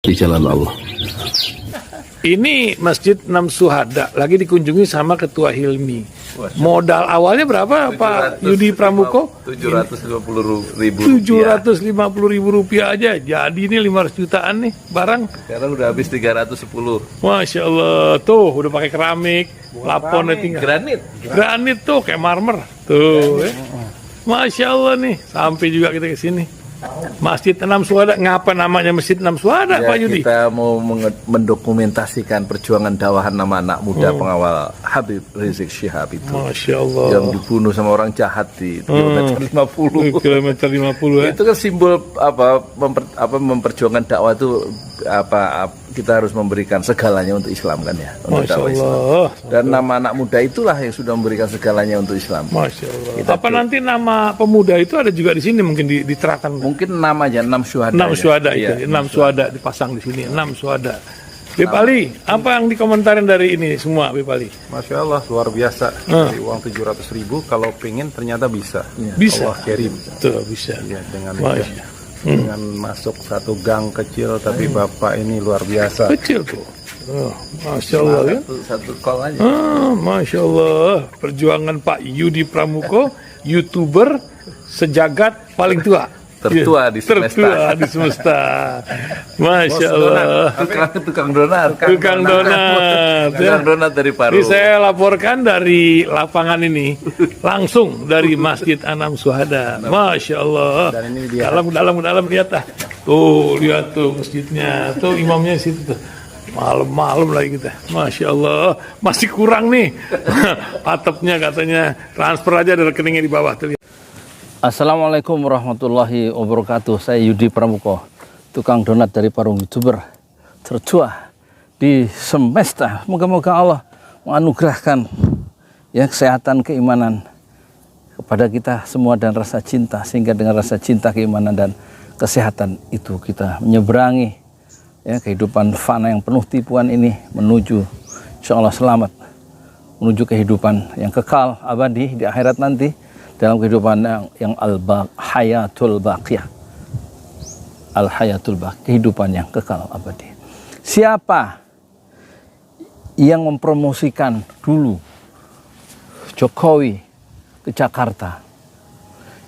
di jalan Allah. Ini Masjid Enam Syuhada lagi dikunjungi sama Ketua Hilmi. Modal awalnya berapa Pak Yudi Pramuko? 750.000 Rp750.000 aja. Jadi ini 500 jutaan nih barang. Sekarang udah habis 310. Masya Allah, tuh udah pakai keramik, laponnya tinggal. Granit tuh kayak marmer. Tuh, Masya Allah nih, sampai juga kita ke sini. Masjid Enam Syuhada, ngapa namanya Masjid Enam Syuhada, Ya, Pak Yudi? kita mau mendokumentasikan perjuangan dakwah nama anak muda pengawal Habib Rizik Syihab itu. Masya Allah. Yang dibunuh sama orang jahat di kilometer 50. Kilometer 50 ya. Itu kan simbol memperjuangkan dakwah itu kita harus memberikan segalanya untuk Islam kan ya, untuk Masya dakwah Islam. Allah. Dan nama anak muda itulah yang sudah memberikan segalanya untuk Islam. Masya Allah. Apa nanti nama pemuda itu ada juga di sini mungkin diterapkan? Mungkin namanya 6 syuhada. 6 syuhada itu, Iya, 6 syuhada dipasang di sini, 6 syuhada. Bip Ali, apa yang dikomentarin dari ini semua, Bip Ali? Masya Allah, luar biasa. Dari uang 700.000, kalau pengen ternyata bisa. Bisa. Allah kirim. Tuh, bisa. Ya, dengan Masya. dengan masuk satu gang kecil, tapi Bapak ini luar biasa. Kecil tuh. Oh, Masya Allah ya. Satu call aja. Masya Allah. Perjuangan Pak Yudi Pramuko, YouTuber sejagat paling tua. Tertua di semesta. Tertua di semesta. Masya Allah. Tukang donat. Tukang donat. Tukang donat dari Paru. Ini saya laporkan dari lapangan ini, langsung dari Masjid Enam Syuhada. Masya Allah. Dan ini dia. Dalam lihat ah. Tuh lihat tuh masjidnya. Tuh imamnya di situ tuh. Malam-malam lagi kita. Masya Allah. Masih kurang nih. Atapnya katanya transfer aja dari rekeningnya di bawah tuh. Assalamualaikum warahmatullahi wabarakatuh. Saya Yudi Pramuko, tukang donat dari Parung, YouTuber tertua di semesta. Moga-moga Allah menganugerahkan ya kesehatan, keimanan kepada kita semua dan rasa cinta, sehingga dengan rasa cinta, keimanan dan kesehatan itu kita menyeberangi ya kehidupan fana yang penuh tipuan ini menuju insya Allah selamat, menuju kehidupan yang kekal abadi di akhirat nanti, dalam kehidupan yang hayatul baqiyah, al-hayatul baqiyah, kehidupan yang kekal abadi. Siapa yang mempromosikan dulu Jokowi ke Jakarta?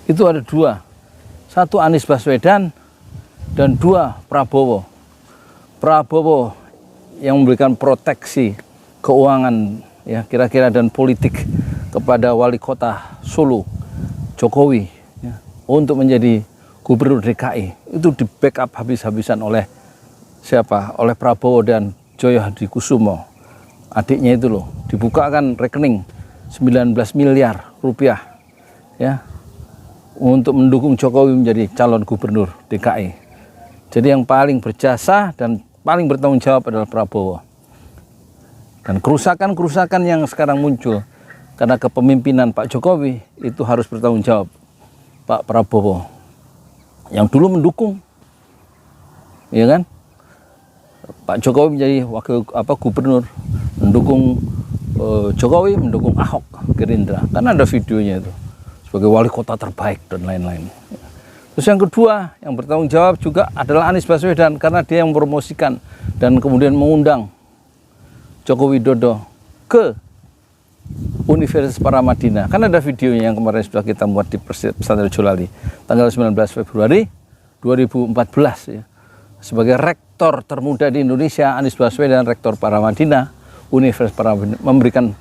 Itu ada dua, satu Anies Baswedan dan dua Prabowo. Prabowo yang memberikan proteksi keuangan ya kira-kira dan politik kepada wali kota Solo Jokowi ya, untuk menjadi gubernur DKI, itu di backup habis-habisan oleh siapa? Oleh Prabowo dan Joyo Hadikusumo, adiknya itu loh. Dibukakan rekening 19 miliar rupiah ya untuk mendukung Jokowi menjadi calon gubernur DKI. Jadi yang paling berjasa dan paling bertanggung jawab adalah Prabowo. Dan kerusakan-kerusakan yang sekarang muncul karena kepemimpinan Pak Jokowi itu harus bertanggung jawab Pak Prabowo yang dulu mendukung, ya kan? Pak Jokowi menjadi wakil gubernur, mendukung Jokowi, mendukung Ahok Gerindra, karena ada videonya itu sebagai wali kota terbaik dan lain-lain. Terus yang kedua yang bertanggung jawab juga adalah Anies Baswedan, karena dia yang mempromosikan dan kemudian mengundang Joko Widodo ke Universitas Paramadina. Kan ada videonya yang kemarin sudah kita muat di Pesantren Jolali tanggal 19 Februari 2014 ya. Sebagai rektor termuda di Indonesia, Anies Baswedan, rektor Paramadina, Universitas Paramadina, memberikan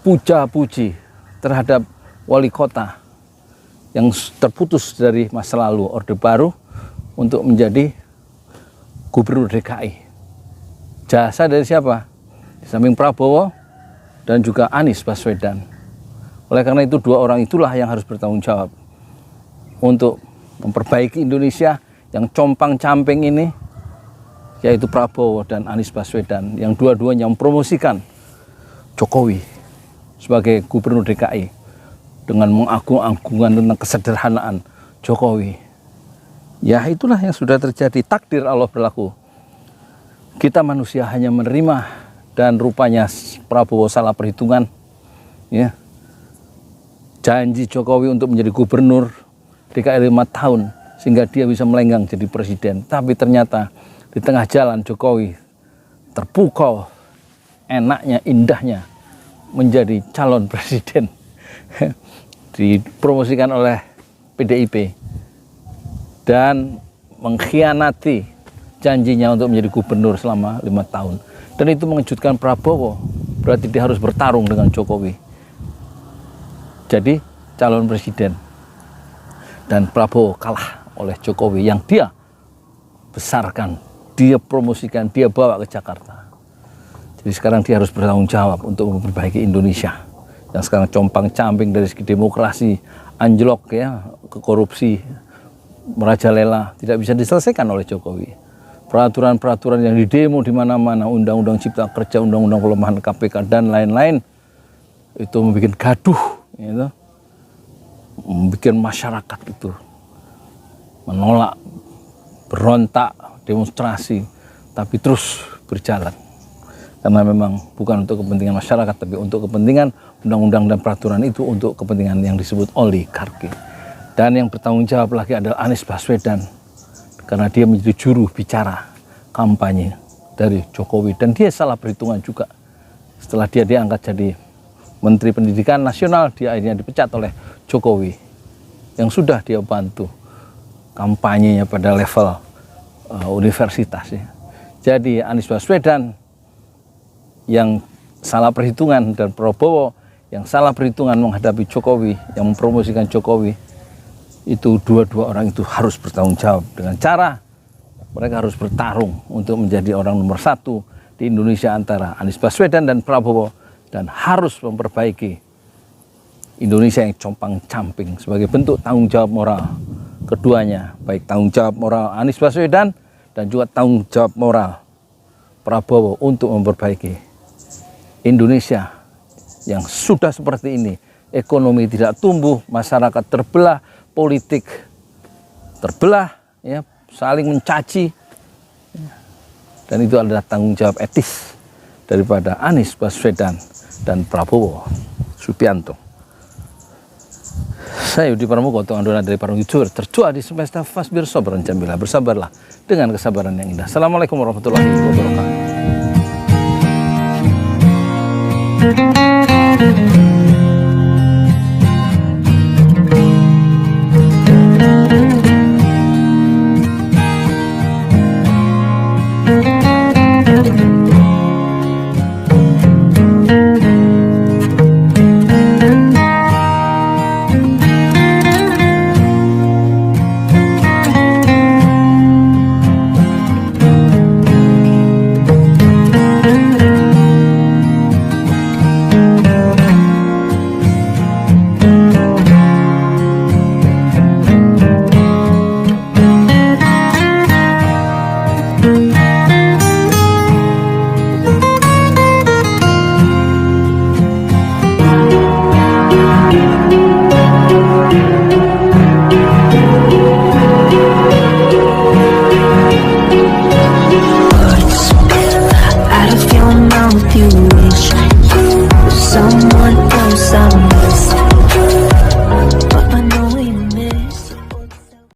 puja-puji terhadap wali kota yang terputus dari masa lalu Orde Baru untuk menjadi gubernur DKI. Jasa dari siapa? Di samping Prabowo dan juga Anies Baswedan. Oleh karena itu dua orang itulah yang harus bertanggung jawab untuk memperbaiki Indonesia yang compang-camping ini, yaitu Prabowo dan Anies Baswedan, yang dua-duanya mempromosikan Jokowi sebagai gubernur DKI dengan mengagung-agungkan tentang kesederhanaan Jokowi. Ya itulah yang sudah terjadi, takdir Allah berlaku. Kita manusia hanya menerima, dan rupanya Prabowo salah perhitungan ya. Janji Jokowi untuk menjadi gubernur DKI 5 tahun sehingga dia bisa melenggang jadi presiden, tapi ternyata di tengah jalan Jokowi terpukau enaknya, indahnya menjadi calon presiden dipromosikan oleh PDIP dan mengkhianati janjinya untuk menjadi gubernur selama 5 tahun. Dan itu mengejutkan Prabowo, berarti dia harus bertarung dengan Jokowi jadi calon presiden. Dan Prabowo kalah oleh Jokowi yang dia besarkan, dia promosikan, dia bawa ke Jakarta. Jadi sekarang dia harus bertanggung jawab untuk memperbaiki Indonesia yang sekarang compang-camping dari segi demokrasi, anjlok ya, ke korupsi, merajalela, tidak bisa diselesaikan oleh Jokowi. Peraturan-peraturan yang didemo di mana-mana, undang-undang cipta kerja, undang-undang pelemahan KPK dan lain-lain, itu membuat gaduh, gitu. Membuat masyarakat itu menolak, berontak, demonstrasi, tapi terus berjalan. Karena memang bukan untuk kepentingan masyarakat, tapi untuk kepentingan undang-undang dan peraturan itu untuk kepentingan yang disebut oligarki. Dan yang bertanggung jawab lagi adalah Anies Baswedan, karena dia menjadi juru bicara kampanye dari Jokowi. Dan dia salah perhitungan juga. Setelah dia diangkat jadi Menteri Pendidikan Nasional, dia akhirnya dipecat oleh Jokowi yang sudah dia bantu kampanyenya pada level universitas ya. Jadi Anies Baswedan yang salah perhitungan dan Prabowo yang salah perhitungan menghadapi Jokowi, yang mempromosikan Jokowi, itu dua-dua orang itu harus bertanggung jawab dengan cara mereka harus bertarung untuk menjadi orang nomor 1 di Indonesia antara Anies Baswedan dan Prabowo, dan harus memperbaiki Indonesia yang compang-camping sebagai bentuk tanggung jawab moral keduanya, baik tanggung jawab moral Anies Baswedan dan juga tanggung jawab moral Prabowo untuk memperbaiki Indonesia yang sudah seperti ini. Ekonomi tidak tumbuh, masyarakat terbelah, politik terbelah, ya, saling mencaci, dan itu adalah tanggung jawab etis daripada Anies Baswedan dan Prabowo Subianto. Saya Yudi Pramuko, Andona dari Parung Youtuber, tercua di semesta fasbir sabran jambilah, bersabarlah dengan kesabaran yang indah. Assalamualaikum warahmatullahi wabarakatuh.